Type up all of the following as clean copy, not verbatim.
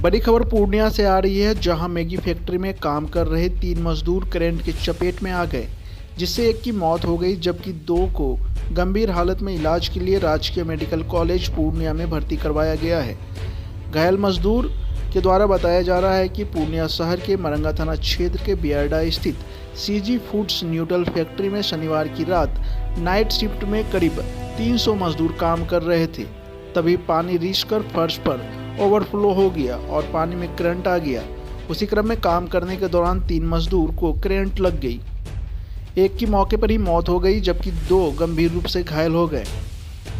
बड़ी खबर पूर्णिया से आ रही है, जहां मैगी फैक्ट्री में काम कर रहे 3 मजदूर करंट की चपेट में आ गए, जिससे एक की मौत हो गई, जबकि 2 को गंभीर हालत में इलाज के लिए राजकीय मेडिकल कॉलेज पूर्णिया में भर्ती करवाया गया है। घायल मजदूर के द्वारा बताया जा रहा है कि पूर्णिया शहर के मरंगा थाना क्षेत्र के बियारडा स्थित सीजी फूड्स न्यूडल फैक्ट्री में शनिवार की रात नाइट शिफ्ट में करीब 300 मजदूर काम कर रहे थे। तभी पानी रिसकर फर्श पर ओवरफ्लो हो गया और पानी में करंट आ गया। उसी क्रम में काम करने के दौरान 3 मजदूर को करंट लग गई। एक की मौके पर ही मौत हो गई, जबकि 2 गंभीर रूप से घायल हो गए।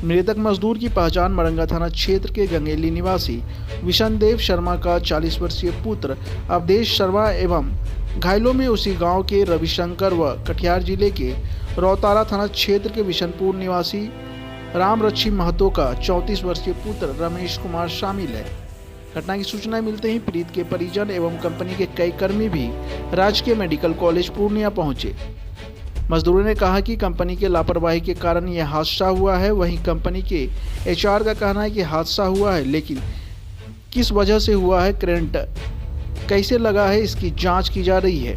मृतक मजदूर की पहचान मरंगा थाना क्षेत्र के गंगेली निवासी विशनदेव शर्मा का 40 वर्षीय पुत्र अवधेश शर्मा एवं घायलों में उसी गांव के रविशंकर व कटिहार जिले के रौतारा थाना क्षेत्र के विशनपुर निवासी रामरक्षी महतो का 34 वर्षीय पुत्र रमेश कुमार शामिल है। घटना की सूचना मिलते ही पीड़ित के परिजन एवं कंपनी के कई कर्मी भी राजकीय मेडिकल कॉलेज पूर्णिया पहुंचे। मजदूरों ने कहा कि कंपनी के लापरवाही के कारण यह हादसा हुआ है। वहीं कंपनी के एचआर का कहना है कि हादसा हुआ है, लेकिन किस वजह से हुआ है, करंट कैसे लगा है, इसकी जांच की जा रही है।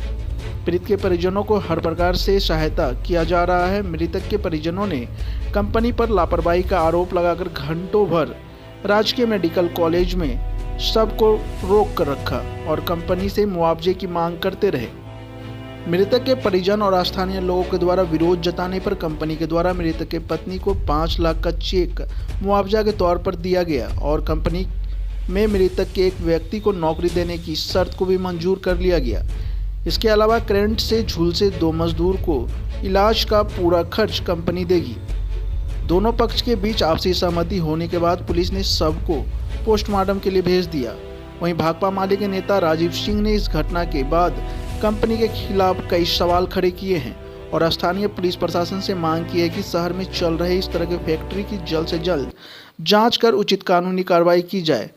पीड़ित के परिजनों को हर प्रकार से सहायता किया जा रहा है। मृतक के परिजनों ने कंपनी पर लापरवाही का आरोप लगाकर घंटों भर राजकीय मेडिकल कॉलेज में सबको रोक कर रखा और कंपनी से मुआवजे की मांग करते रहे। मृतक के परिजन और स्थानीय लोगों के द्वारा विरोध जताने पर कंपनी के द्वारा मृतक के पत्नी को 5 लाख का चेक मुआवजा के तौर पर दिया गया और कंपनी में मृतक के एक व्यक्ति को नौकरी देने की शर्त को भी मंजूर कर लिया गया। इसके अलावा करंट से झुलसे 2 मजदूर को इलाज का पूरा खर्च कंपनी देगी। दोनों पक्ष के बीच आपसी सहमति होने के बाद पुलिस ने शव को पोस्टमार्टम के लिए भेज दिया। वहीं भाकपा माले के नेता राजीव सिंह ने इस घटना के बाद कंपनी के खिलाफ कई सवाल खड़े किए हैं और स्थानीय पुलिस प्रशासन से मांग की है कि शहर में चल रहे इस तरह के फैक्ट्री की जल्द से जल्द जांच कर उचित कानूनी कार्रवाई की जाए।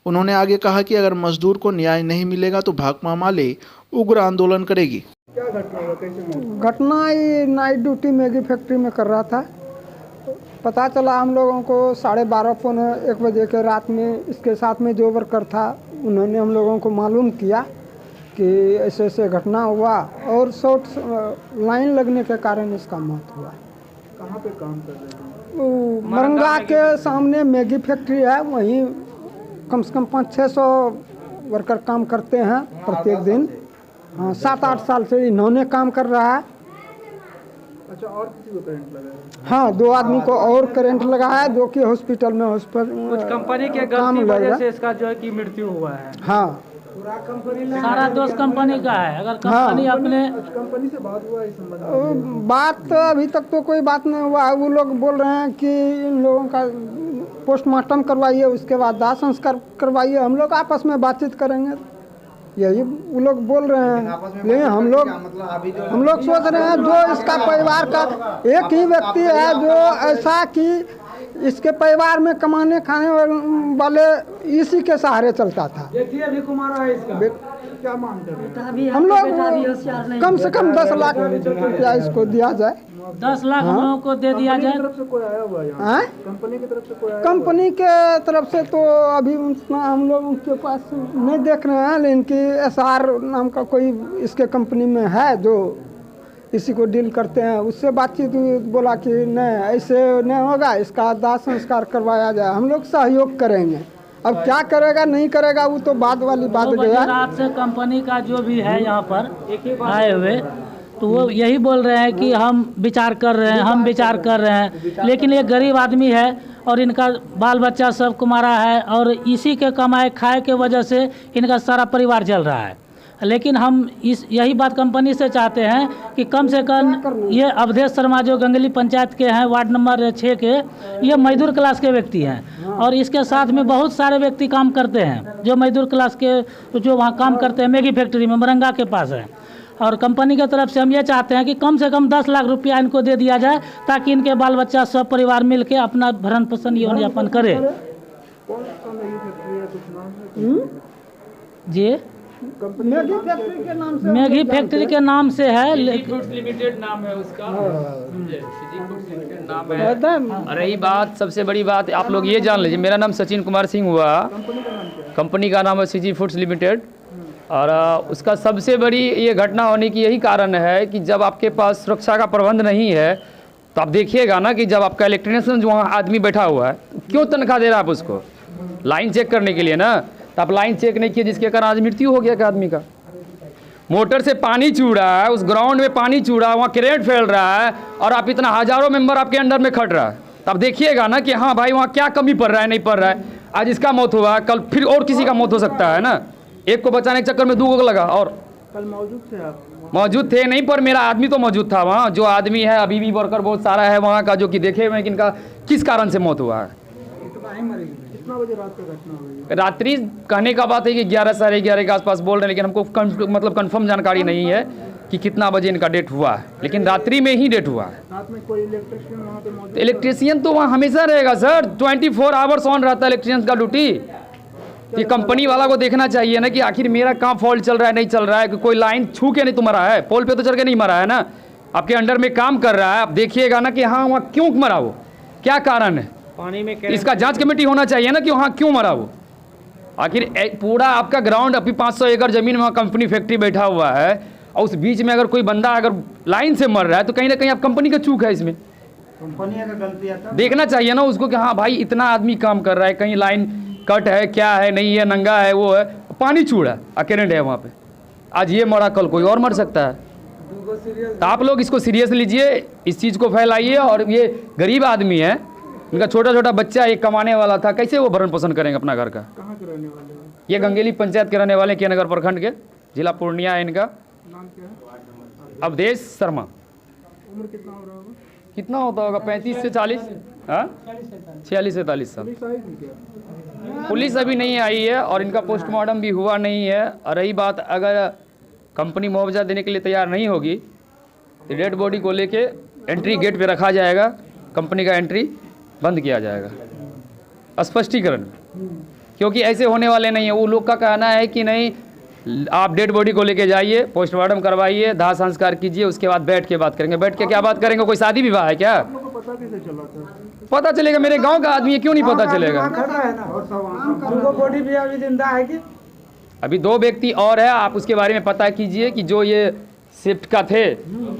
उन्होंने आगे कहा कि अगर मजदूर को न्याय नहीं मिलेगा तो भाकपा माले उग्र आंदोलन करेगी। क्या घटना हुआ, कैसे घटना? ये नाइट ड्यूटी मैगी फैक्ट्री में कर रहा था। पता चला हम लोगों को 12:30 पौने 1 बजे के रात में इसके साथ में जो वर्कर था उन्होंने हम लोगों को मालूम किया कि ऐसे ऐसे घटना हुआ और शॉर्ट लाइन लगने के कारण इसका मौत हुआ। कहाँ पे काम कर रहे थे? मरंगा के सामने मैगी फैक्ट्री है, वहीं कम से कम 500-600 वर्कर काम करते हैं प्रत्येक दिन। हाँ, 7-8 साल से इन्होंने काम कर रहा है। अच्छा, और किसी को करंट लगा है? हाँ, 2 आदमी को और करंट लगा है, जो कि हॉस्पिटल में कुछ कंपनी के गलती वजह से इसका जो है कि मृत्यु हुआ है। हाँ, सारा दोष कंपनी का है। अगर कंपनी अपने कंपनी से बात हुआ इस संबंध में? बात तो अभी तक तो कोई बात नहीं हुआ है। वो लोग बोल रहे हैं कि इन लोगों का पोस्टमार्टम करवाइए, उसके बाद दाह संस्कार करवाइए, हम लोग आपस में बातचीत करेंगे, यही वो लोग बोल रहे हैं। लेकिन हम लोग सोच रहे हैं जो इसका परिवार का एक ही व्यक्ति है जो ऐसा कि इसके परिवार में कमाने खाने वाले इसी के सहारे चलता था। अभी कुमार है इसका क्या मांग कर रहे हैं? हम लोग कम से कम 10 लाख रुपया इसको दिया जाए। 10 लाख हम लोगों को दे दिया जाए। कंपनी की तरफ से कोई आया? कंपनी के तरफ से तो अभी उतना हम लोग उनके पास नहीं देख रहे हैं, लेकिन कि SR नाम का कोई इसके कंपनी में है जो इसी को डील करते हैं, उससे बातचीत बोला कि नहीं ऐसे नहीं होगा, इसका दाह संस्कार करवाया जाए, हम लोग सहयोग करेंगे। अब क्या करेगा नहीं करेगा वो तो बाद वाली बात गया। रात से कंपनी का जो भी है यहाँ पर आए हुए तो वो यही बोल रहे हैं कि हम विचार कर रहे हैं, हम विचार कर रहे हैं, लेकिन ये गरीब आदमी है और इनका बाल बच्चा सब कुमारा है और इसी के कमाए खाए के वजह से इनका सारा परिवार चल रहा है। लेकिन हम यही बात कंपनी से चाहते हैं कि कम से कम ये अवधेश शर्मा जो गंगली पंचायत के हैं, वार्ड नंबर 6 के, ये मजदूर क्लास के व्यक्ति हैं और इसके साथ में बहुत सारे व्यक्ति काम करते हैं जो मजदूर क्लास के जो वहाँ काम करते हैं मैगी फैक्ट्री में मरंगा के पास है। और कंपनी के तरफ से हम ये चाहते हैं कि कम से कम 10 लाख रुपया इनको दे दिया जाए ताकि इनके बाल बच्चा सब परिवार मिल के अपना भरण पोषण जीवन यापन करे। जी मैगी फैक्ट्री के नाम से मैगी फैक्ट्री के नाम से है फूड्स लिमिटेड नाम है उसका, सीजी फूड्स लिमिटेड नाम है। एकदम और रही बात, सबसे बड़ी बात आप लोग ये जान लीजिए, मेरा नाम सचिन कुमार सिंह हुआ, कंपनी का नाम है सीजी फूड्स लिमिटेड। और उसका सबसे बड़ी ये घटना होने की यही कारण है कि जब आपके पास सुरक्षा का प्रबंध नहीं है तो आप देखिएगा ना कि जब आपका इलेक्ट्रीशियन जो वहाँ आदमी बैठा हुआ है, क्यों तनख्वाह दे रहा है आप उसको? लाइन चेक करने के लिए ना। तो आप लाइन चेक नहीं किए, जिसके कारण आज मृत्यु हो गया एक आदमी का। मोटर से पानी चू रहा है, उस ग्राउंड में पानी चू रहा है, वहाँ करेंट फैल रहा है और आप इतना हज़ारों मेंबर आपके अंडर में खट रहा है। तो आप देखिएगा ना कि हाँ भाई वहाँ क्या कमी पड़ रहा है, नहीं पड़ रहा है। आज इसका मौत हुआ, कल फिर और किसी का मौत हो सकता है ना। एक को बचाने के चक्कर में 2 को लगा। और कल मौजूद थे आप? मौजूद थे नहीं, पर मेरा आदमी तो मौजूद था वहाँ। जो आदमी है अभी भी वर्कर बहुत सारा है वहाँ का, जो कि देखे हुए हैं कि इनका किस कारण से मौत हुआ है। कितना बजे रात का घटना हुई? रात्रि कहने का बात है कि 11 साढ़े 11 के आसपास बोल रहे हैं, लेकिन हमको मतलब कंफर्म जानकारी नहीं है कि कितना बजे इनका डेथ हुआ है, लेकिन रात्रि में ही डेथ हुआ है। रात में कोई इलेक्ट्रिशियन वहाँ पे मौजूद? इलेक्ट्रीशियन तो वहाँ हमेशा रहेगा सर, 24 आवर्स ऑन रहता है इलेक्ट्रीशियन का ड्यूटी। ये कंपनी वाला को देखना चाहिए ना कि आखिर मेरा कहाँ फॉल्ट चल रहा है, नहीं चल रहा है। कि कोई लाइन छू के नहीं तो मरा है, पोल पे तो चढ़ के नहीं मरा है ना, आपके अंडर में काम कर रहा है। आप देखिएगा ना कि हाँ वहाँ क्यों मरा, वो क्या कारण है। पानी में इसका जांच कमेटी होना चाहिए ना कि वहाँ क्यों मरा वो। आखिर पूरा आपका ग्राउंड अभी 500 एकड़ ज़मीन में वहाँ कंपनी फैक्ट्री बैठा हुआ है, और उस बीच में अगर कोई बंदा अगर लाइन से मर रहा है तो कहीं ना कहीं आप कंपनी का चूक है इसमें। कंपनी का गलती है। देखना चाहिए ना उसको कि हाँ भाई इतना आदमी काम कर रहा है, कहीं लाइन कट है, क्या है, नहीं है, नंगा है, वो है, पानी छूड़ा है, करेंट है वहाँ पे। आज ये मरा, कल कोई और मर सकता है। तो आप लोग इसको सीरियस लीजिए, इस चीज़ को फैलाइए। और ये गरीब आदमी है, इनका छोटा छोटा बच्चा एक कमाने वाला था, कैसे वो भरण पोषण करेंगे अपना घर का? कहाँ के रहने वाले हैं? ये गंगेली पंचायत के रहने वाले, के नगर प्रखंड के, जिला पूर्णिया है इनका। नाम क्या है? अवधेश शर्मा। उम्र कितना हो रहा होगा? कितना होता होगा, 35 से 40, हाँ 46 से 47 साल। पुलिस आई थी क्या? पुलिस अभी नहीं आई है और इनका पोस्टमार्टम भी हुआ नहीं है। और रही बात, अगर कंपनी मुआवजा देने के लिए तैयार नहीं होगी तो डेड बॉडी को लेके एंट्री गेट पे रखा जाएगा, कंपनी का एंट्री बंद किया जाएगा। स्पष्टीकरण, क्योंकि ऐसे होने वाले नहीं है। वो लोग का कहना है कि नहीं, आप डेड बॉडी को लेके जाइए, पोस्टमार्टम करवाइए, दाह संस्कार कीजिए, उसके बाद बैठ के बात करेंगे। बैठ के क्या बात करेंगे? कोई शादी विवाह है क्या? आपको पता कैसे चला था? पता चलेगा, मेरे गांव का आदमी है, क्यों नहीं पता चलेगा? उनको बॉडी भी अभी जिंदा है कि? अभी 2 व्यक्ति और है, आप उसके बारे में पता कीजिए कि जो ये शिफ्ट का थे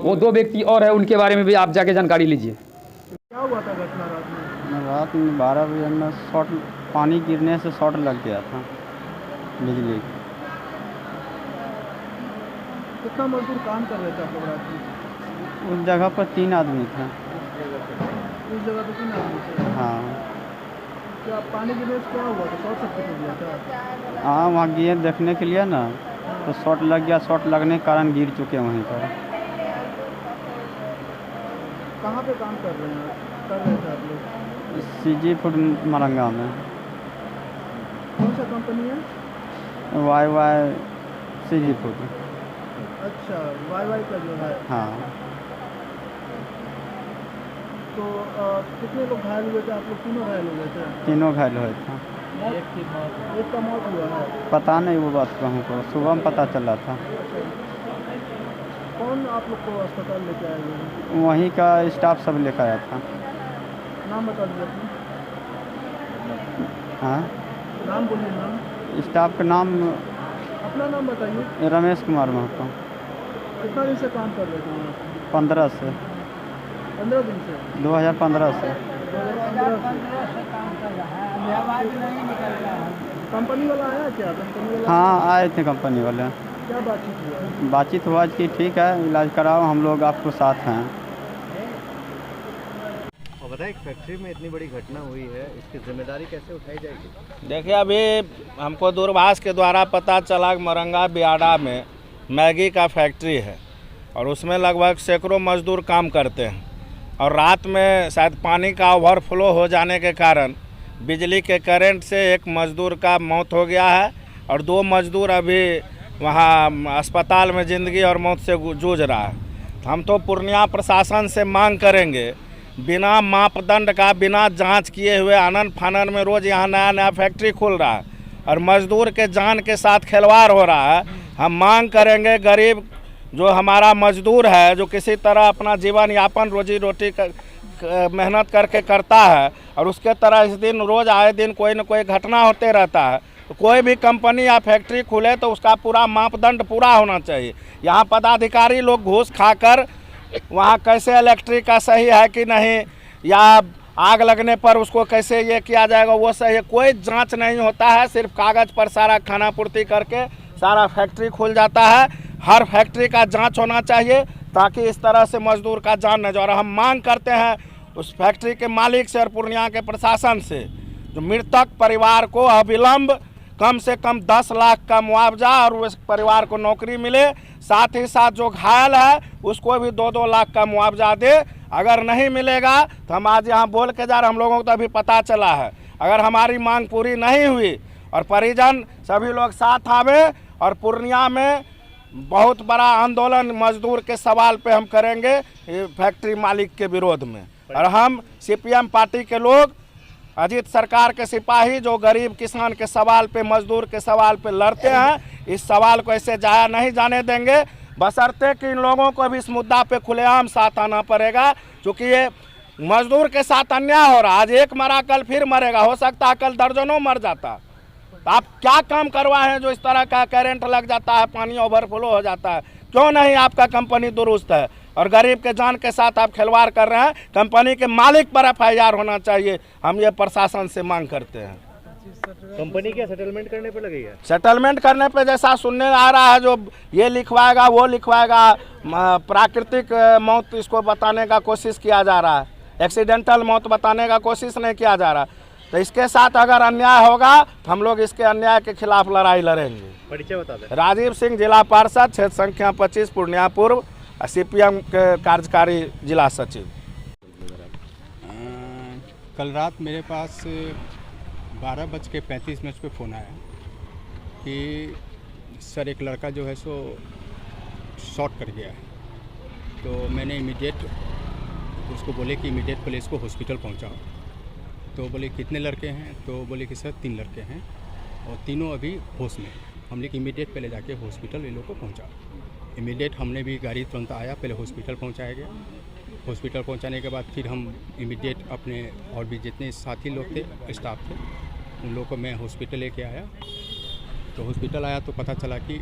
वो 2 व्यक्ति और है, उनके बारे में भी आप जाके जानकारी लीजिए। क्या हुआ था घटना रात में? रात में 12 बजे में शॉर्ट, पानी गिरने से शॉर्ट लग गया था बिजली। कितना मजदूर काम कर रहे थे आप लोग रात में? उस जगह पर 3 आदमी थे। उस जगह पे 3 आदमी थे? हाँ क्या पानी गिरने से क्या हुआ था? शॉर्ट सर्किट हो गया था? हाँ, वहाँ गए देखने के लिए ना, तो शॉर्ट लग गया। शॉर्ट लगने के कारण गिर चुके वहीं पर। कहाँ पे काम कर रहे थे आप लोग? सीजी फूड मरंगा में। कौन सा कंपनी है? Y CG food. अच्छा, वाई का जो है। हाँ, तो कितने लोग घायल हुए थे? आप लोग तीनों घायल हुए थे? तीनों घायल हुए थे। एक का मौत हुआ है। पता नहीं वो बात कहूँ को, सुबह में पता चला था। कौन आप लोग को अस्पताल लेके आए हुए हैं? वहीं का स्टाफ सब लेकर आया था। नाम बता दीजिए अपना। हाँ, नाम बोलिए। नाम? स्टाफ का नाम अपना नाम बताइए। रमेश कुमार महतो। कितना दिन से काम कर रहे थे वहाँ? 15 से। 15 दिन से? 2015 से। 2015 से काम कर रहा है। कंपनी वाला आया क्या? कंपनी वाला? हाँ, आए थे कंपनी वाले। क्या बातचीत हुआ? बातचीत हुआ कि ठीक है, इलाज कराओ, हम लोग आपको साथ हैं। और बताएं, फैक्ट्री में इतनी बड़ी घटना हुई है, इसकी जिम्मेदारी कैसे उठाई जाएगी? देखिए, अभी हमको दूरभाष के द्वारा पता चला कि मरंगा बियाड़ा में मैगी का फैक्ट्री है और उसमें लगभग सैकड़ों मजदूर काम करते हैं। और रात में शायद पानी का ओवरफ्लो हो जाने के कारण बिजली के करंट से एक मजदूर का मौत हो गया है और 2 मजदूर अभी वहाँ अस्पताल में ज़िंदगी और मौत से जूझ रहा है। हम तो पूर्णिया प्रशासन से मांग करेंगे, बिना मापदंड का, बिना जांच किए हुए आनन फानन में रोज़ यहाँ नया नया फैक्ट्री खुल रहा है और मजदूर के जान के साथ खिलवाड़ हो रहा है। हम मांग करेंगे गरीब जो हमारा मजदूर है, जो किसी तरह अपना जीवन यापन रोजी रोटी मेहनत करके करता है, और उसके तरह इस दिन रोज़ आए दिन कोई न कोई घटना होते रहता है। तो कोई भी कंपनी या फैक्ट्री खुले तो उसका पूरा मापदंड पूरा होना चाहिए। यहाँ पदाधिकारी लोग घूस खाकर वहाँ कैसे इलेक्ट्रिक का सही है कि नहीं, या आग लगने पर उसको कैसे ये किया जाएगा वो सही है, कोई जांच नहीं होता है। सिर्फ कागज़ पर सारा खाना पूर्ति करके सारा फैक्ट्री खुल जाता है। हर फैक्ट्री का जांच होना चाहिए ताकि इस तरह से मजदूर का जान न जाए। और हम मांग करते हैं उस फैक्ट्री के मालिक से और पूर्णिया के प्रशासन से, जो मृतक परिवार को अविलंब कम से कम 10 लाख का मुआवजा और उस परिवार को नौकरी मिले, साथ ही साथ जो घायल है उसको भी 2-2 लाख का मुआवजा दे। अगर नहीं मिलेगा तो हम आज यहाँ बोल के जा रहे, हम लोगों को तो अभी पता चला है, अगर हमारी मांग पूरी नहीं हुई और परिजन सभी लोग साथ आवे और पूर्णिया में बहुत बड़ा आंदोलन मजदूर के सवाल पे हम करेंगे फैक्ट्री मालिक के विरोध में। और हम सीपीएम पार्टी के लोग, अजीत सरकार के सिपाही जो गरीब किसान के सवाल पे, मजदूर के सवाल पे लड़ते हैं, इस सवाल को ऐसे जाया नहीं जाने देंगे, बशर्ते कि इन लोगों को भी इस मुद्दा पे खुलेआम साथ आना पड़ेगा। क्योंकि ये मजदूर के साथ अन्याय हो रहा है। आज एक मरा कल फिर मरेगा, हो सकता है कल दर्जनों मर जाता। तो आप क्या काम करवाए हैं जो इस तरह का करंट लग जाता है, पानी ओवरफ्लो हो जाता है? क्यों नहीं आपका कंपनी दुरुस्त है और गरीब के जान के साथ आप खिलवाड़ कर रहे हैं? कंपनी के मालिक पर FIR होना चाहिए। हम ये प्रशासन से मांग करते हैं। कंपनी क्या सेटलमेंट करने पे लगी है? सेटलमेंट करने पे जैसा सुनने आ रहा है, जो ये लिखवाएगा वो लिखवाएगा, प्राकृतिक मौत इसको बताने का कोशिश किया जा रहा है, एक्सीडेंटल मौत बताने का कोशिश नहीं किया जा रहा। तो इसके साथ अगर अन्याय होगा तो हम लोग इसके अन्याय के खिलाफ लड़ाई लड़ेंगे। परिचय बता दें। राजीव सिंह, जिला पार्षद, क्षेत्र संख्या 25, पूर्णिया पूर्व, CPM के कार्यकारी जिला सचिव। कल रात मेरे पास 12:35 पे फ़ोन आया कि सर एक लड़का जो है सो शॉर्ट कर गया है। तो मैंने इमीडिएट उसको बोले कि इमीडिएट पहले इसको हॉस्पिटल पहुंचाओ। तो बोले कितने लड़के हैं? तो बोले कि सर 3 लड़के हैं और तीनों अभी होश में। हमने इमीडिएट पहले जाके हॉस्पिटल ये लोग को पहुँचाओ। इमीडिएट हमने भी गाड़ी तुरंत आया, पहले हॉस्पिटल पहुँचाया गया। हॉस्पिटल पहुँचाने के बाद फिर हम इमीडिएट अपने और भी जितने साथी लोग थे, स्टाफ थे, उन लोगों को मैं हॉस्पिटल लेके आया। तो हॉस्पिटल आया तो पता चला कि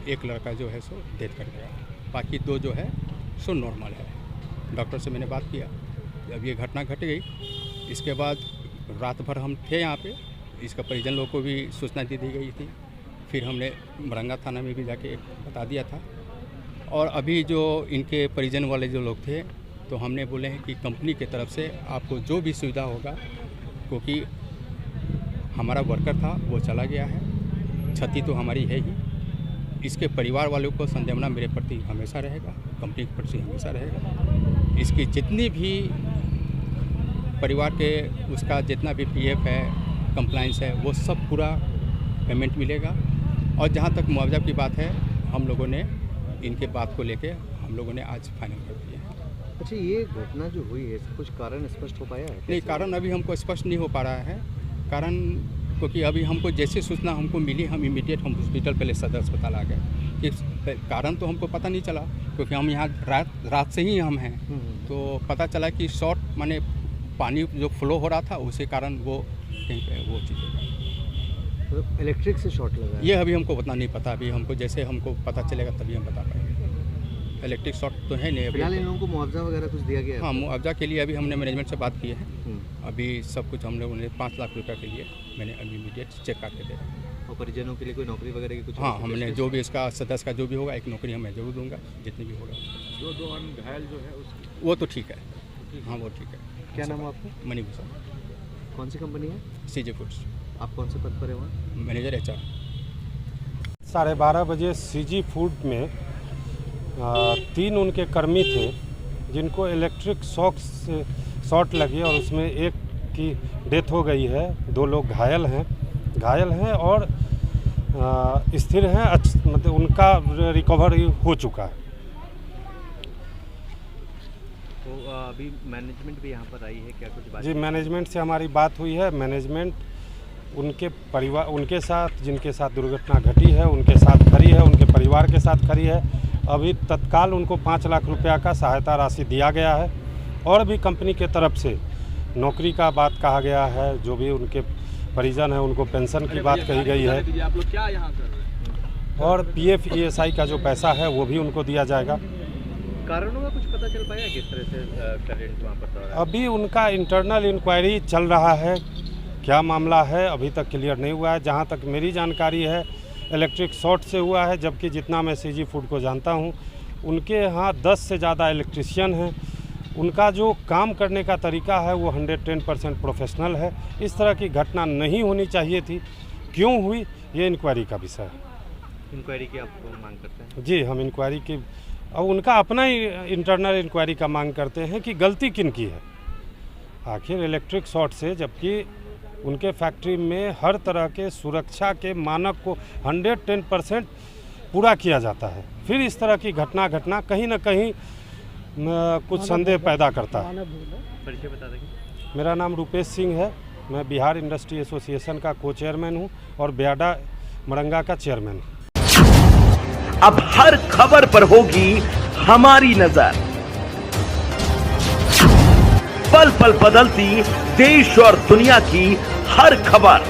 एक लड़का जो है सो डेथ कर गया, बाकी 2 जो है सो नॉर्मल है। डॉक्टर से मैंने बात किया, अब ये घटना घट गई। इसके बाद रात भर हम थे यहाँ पे, इसका परिजन लोग को भी सूचना दे दी गई थी। फिर हमने मरंगा थाना में भी जाके बता दिया था। और अभी जो इनके परिजन वाले जो लोग थे, तो हमने बोले हैं कि कंपनी की तरफ से आपको जो भी सुविधा होगा, क्योंकि हमारा वर्कर था वो चला गया है, क्षति तो हमारी है ही। इसके परिवार वालों को संदेहना मेरे प्रति हमेशा रहेगा, कंपनी के प्रति हमेशा रहेगा। इसकी जितनी भी परिवार के उसका जितना भी PF है, कंप्लाइंस है, वो सब पूरा पेमेंट मिलेगा। और जहाँ तक मुआवजा की बात है, हम लोगों ने इनके बात को लेके हम लोगों ने आज फाइनल कर दिया है। अच्छा, ये घटना जो हुई है इसका कुछ कारण स्पष्ट हो पाया है? नहीं, कारण अभी हमको स्पष्ट नहीं हो पा रहा है। कारण क्योंकि अभी हमको जैसे सूचना हमको मिली, हम इमीडिएट हम हॉस्पिटल पहले सदर अस्पताल आ गए। कि कारण तो हमको पता नहीं चला, क्योंकि हम यहाँ रात से ही हम हैं। तो पता चला कि शॉर्ट माने पानी जो फ्लो हो रहा था उसी कारण वो कहीं पे वो चीज़ हो गई। मतलब इलेक्ट्रिक से शॉर्ट लगा है? ये अभी हमको उतना नहीं पता। अभी हमको जैसे हमको पता चलेगा तभी हम बता पाएंगे। इलेक्ट्रिक शॉर्ट तो है नहीं। फिलहाल इन लोगों को मुआवजा वगैरह कुछ दिया गया है? हाँ, मुआवजा के लिए अभी हमने मैनेजमेंट से बात की है। अभी सब कुछ हम लोगों ने 5 लाख रुपये के लिए मैंने अभी इमीडिएट चेक करके दे रहा। और परिजनों के लिए कोई नौकरी वगैरह की कुछ? हाँ, हमने जो भी इसका सदस्य का जो भी होगा, एक नौकरी मैं जरूर दूंगा, जितनी भी होगा। जो 2 अन्य घायल जो है उसकी वो तो ठीक है। हाँ, वो ठीक है। क्या नाम है आपका? मणिभूषण। कौन सी कंपनी है? CG foods. आप कौन से पद पर है वहाँ? Manager HR। 12:30 बजे CG फूड में 3 उनके कर्मी थे जिनको इलेक्ट्रिक शॉर्ट लगी और उसमें एक की डेथ हो गई है। 2 लोग घायल हैं और स्थिर हैं, मतलब उनका रिकवरी हो चुका है। तो अभी मैनेजमेंट भी यहाँ पर आई है क्या? कुछ बात? जी, मैनेजमेंट से हमारी बात हुई है। मैनेजमेंट उनके परिवार, उनके साथ जिनके साथ दुर्घटना घटी है उनके साथ खड़ी है, उनके परिवार के साथ खड़ी है। अभी तत्काल उनको 5 लाख रुपया का सहायता राशि दिया गया है और भी कंपनी के तरफ से नौकरी का बात कहा गया है। जो भी उनके परिजन हैं उनको पेंशन की बात कही गई है। आप लोग क्या यहाँ कर रहे हैं? और PF ESI का जो पैसा है वो भी उनको दिया जाएगा। कारणों का कुछ पता चल पाया किस तरह से करंट वहाँ पर था? अभी उनका इंटरनल इंक्वायरी चल रहा है, क्या मामला है अभी तक क्लियर नहीं हुआ है। जहाँ तक मेरी जानकारी है इलेक्ट्रिक शॉर्ट से हुआ है, जबकि जितना मैं CG फूड को जानता हूँ उनके यहाँ 10 से ज़्यादा इलेक्ट्रिशियन हैं। उनका जो काम करने का तरीका है वो 110% प्रोफेशनल है। इस तरह की घटना नहीं होनी चाहिए थी, क्यों हुई ये इंक्वायरी का विषय है। इंक्वायरी की आप मांग करते हैं? जी, हम इंक्वायरी की और उनका अपना ही इंटरनल इंक्वायरी का मांग करते हैं कि गलती किन की है आखिर इलेक्ट्रिक शॉर्ट से, जबकि उनके फैक्ट्री में हर तरह के सुरक्षा के मानक को 110% पूरा किया जाता है। फिर इस तरह की घटना कहीं ना कहीं कुछ संदेह पैदा करता है। परिचय बता देंगे? मेरा नाम रूपेश सिंह है, मैं बिहार इंडस्ट्री एसोसिएशन का को-चेयरमैन हूँ और बियाडा मरंगा का चेयरमैन हूँ। अब हर खबर पर होगी हमारी नजर, पल पल बदलती देश और दुनिया की हर खबर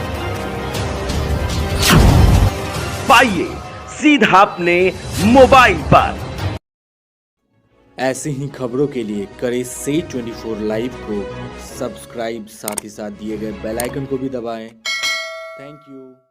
पाइए सीधा अपने मोबाइल पर। ऐसी ही खबरों के लिए करें से 24 लाइव को सब्सक्राइब, साथ ही साथ दिए गए बेल आइकन को भी दबाएं। Thank you.